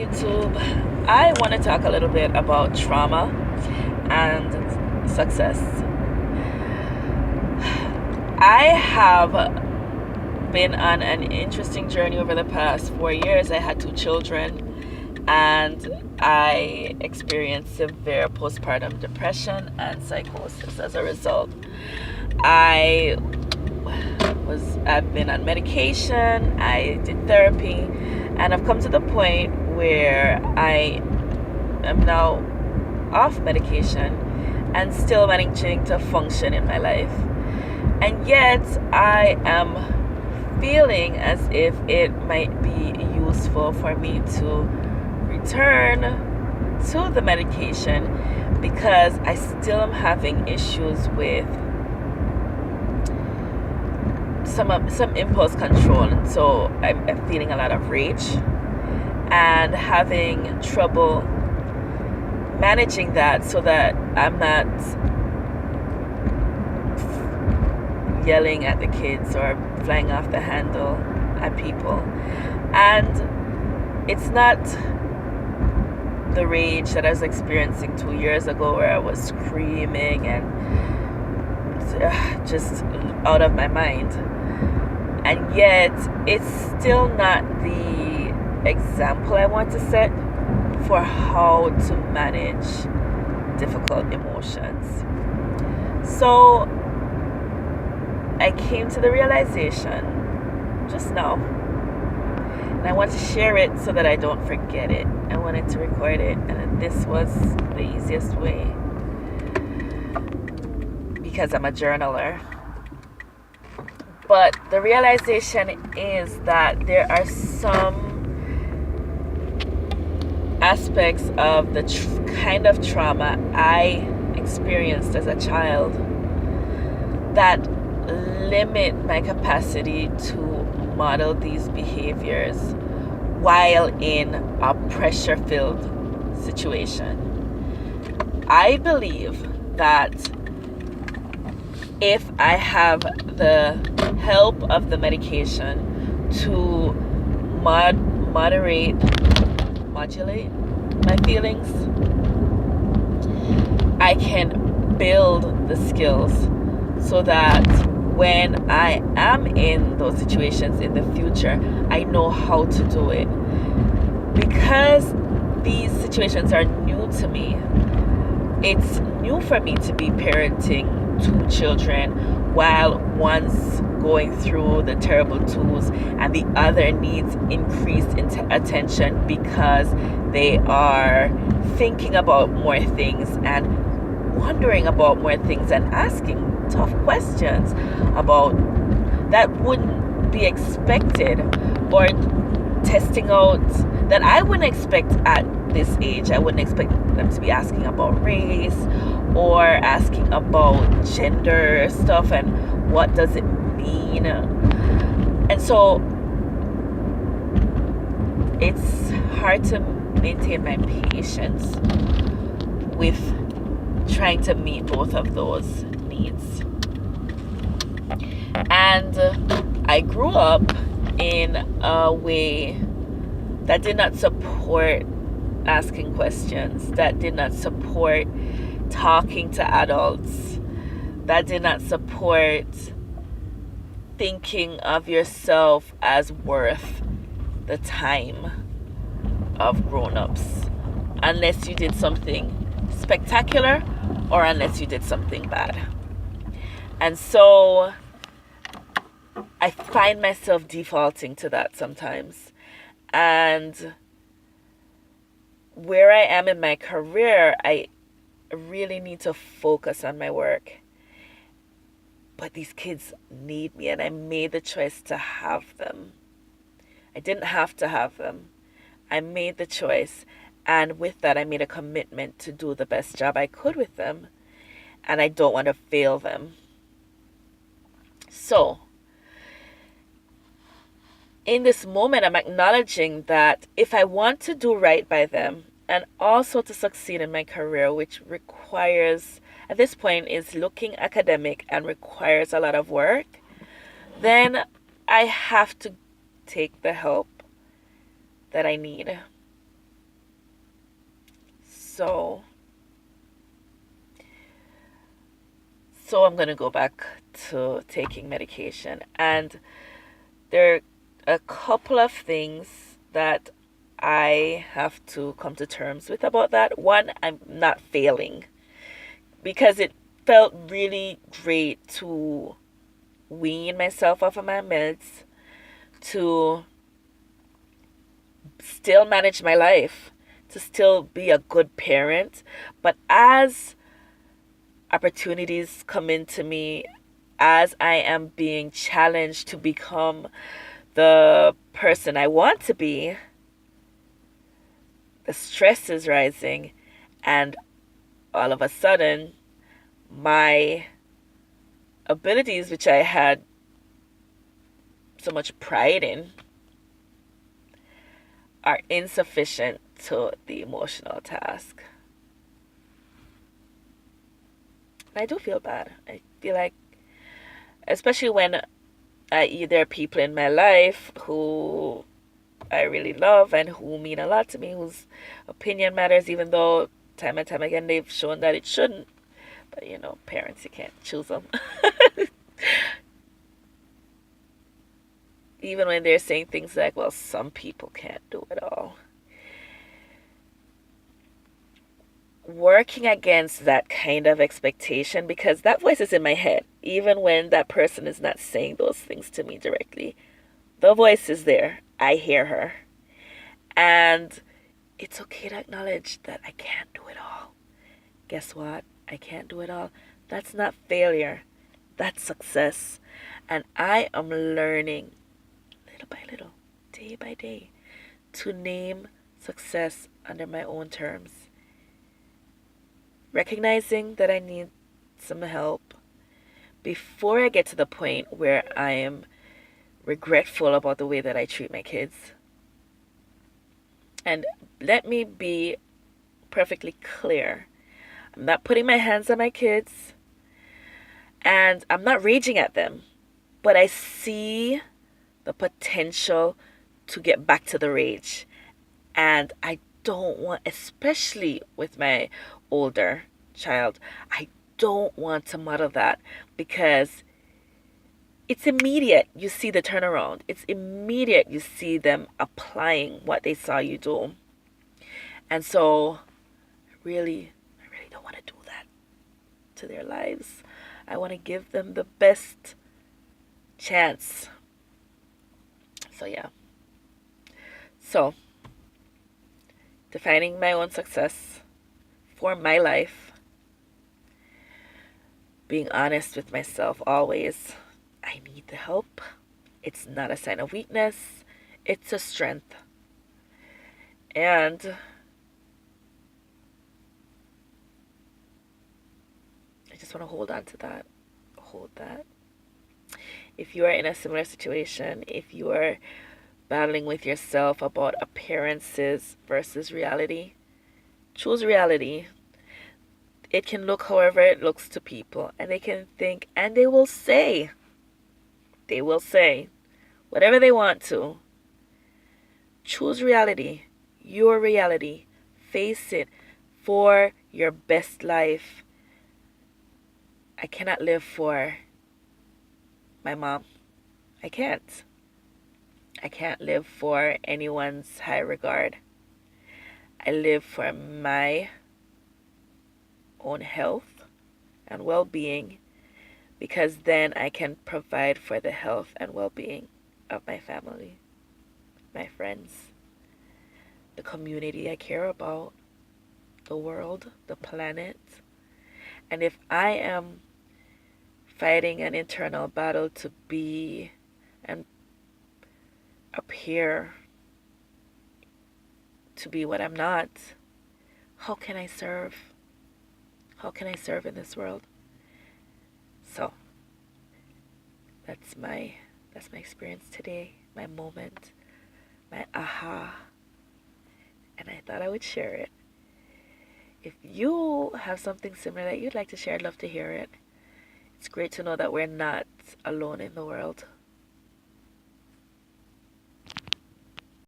YouTube. I want to talk a little bit about trauma and success. I have been on an interesting journey over the past 4 years. I had two children and I experienced severe postpartum depression and psychosis as a result. I've been on medication, I did therapy, and I've come to the point where I am now off medication and still managing to function in my life. And yet I am feeling as if it might be useful for me to return to the medication because I still am having issues with some impulse control, and so I'm feeling a lot of rage and having trouble managing that so that I'm not yelling at the kids or flying off the handle at people. And it's not the rage that I was experiencing 2 years ago where I was screaming and just out of my mind. And yet, it's still not the example I want to set for how to manage difficult emotions. So, I came to the realization just now, and I want to share it so that I don't forget it. I wanted to record it, and this was the easiest way because I'm a journaler. But the realization is that there are some aspects of the kind of trauma I experienced as a child that limit my capacity to model these behaviors while in a pressure-filled situation. I believe that if I have the help of the medication to modulate my feelings, I can build the skills so that when I am in those situations in the future, I know how to do it. Because these situations are new to me, it's new for me to be parenting two children while one's going through the terrible twos and the other needs increased attention because they are thinking about more things and wondering about more things and asking tough questions about that wouldn't be expected, or testing out that I wouldn't expect at this age. I wouldn't expect them to be asking about race or asking about gender stuff and what does it mean. And so it's hard to maintain my patience with trying to meet both of those needs. And I grew up in a way that did not support asking questions, that did not support talking to adults, that did not support thinking of yourself as worth the time of grown-ups, unless you did something spectacular or unless you did something bad. And so I find myself defaulting to that sometimes. And where I am in my career, I really need to focus on my work. But these kids need me, and I made the choice to have them. I didn't have to have them. I made the choice, and with that, I made a commitment to do the best job I could with them, and I don't want to fail them. So, in this moment, I'm acknowledging that if I want to do right by them and also to succeed in my career, which requires, at this point, is looking academic and requires a lot of work, then I have to take the help that I need. So I'm going to go back to taking medication. And there are a couple of things that I have to come to terms with about that. One, I'm not failing, because it felt really great to wean myself off of my meds, to still manage my life, to still be a good parent. But as opportunities come into me, as I am being challenged to become the person I want to be, the stress is rising, and all of a sudden, my abilities, which I had so much pride in, are insufficient to the emotional task. And I do feel bad. I feel like, especially when there are people in my life who I really love and who mean a lot to me, whose opinion matters, even though time and time again they've shown that it shouldn't. But parents, you can't choose them. Even when they're saying things like, well, some people can't do it all. Working against that kind of expectation, because that voice is in my head, even when that person is not saying those things to me directly. The voice is there. I hear her. And it's okay to acknowledge that I can't do it all. Guess what? I can't do it all. That's not failure. That's success. And I am learning little by little, day by day, to name success under my own terms. Recognizing that I need some help before I get to the point where I am regretful about the way that I treat my kids. And let me be perfectly clear. I'm not putting my hands on my kids, and I'm not raging at them, but I see the potential to get back to the rage. And I don't want, especially with my older child, I don't want to model that, because it's immediate. You see the turnaround. It's immediate. You see them applying what they saw you do. And so I really don't want to do that to their lives. I want to give them the best chance. So yeah. So defining my own success for my life, being honest with myself always. I need the help. It's not a sign of weakness. It's a strength. And I just want to hold on to that. Hold that. If you are in a similar situation, if you are battling with yourself about appearances versus reality, choose reality. It can look however it looks to people, and they can think, and they will say whatever they want to. Choose reality, your reality. Face it for your best life. I cannot live for my mom. I can't. I can't live for anyone's high regard. I live for my own health and well-being, because then I can provide for the health and well-being of my family, my friends, the community I care about, the world, the planet. And if I am fighting an internal battle to be and appear to be what I'm not, how can I serve? How can I serve in this world? So that's my experience today, my moment, my aha. And I thought I would share it. If you have something similar that you'd like to share, I'd love to hear it. It's great to know that we're not alone in the world.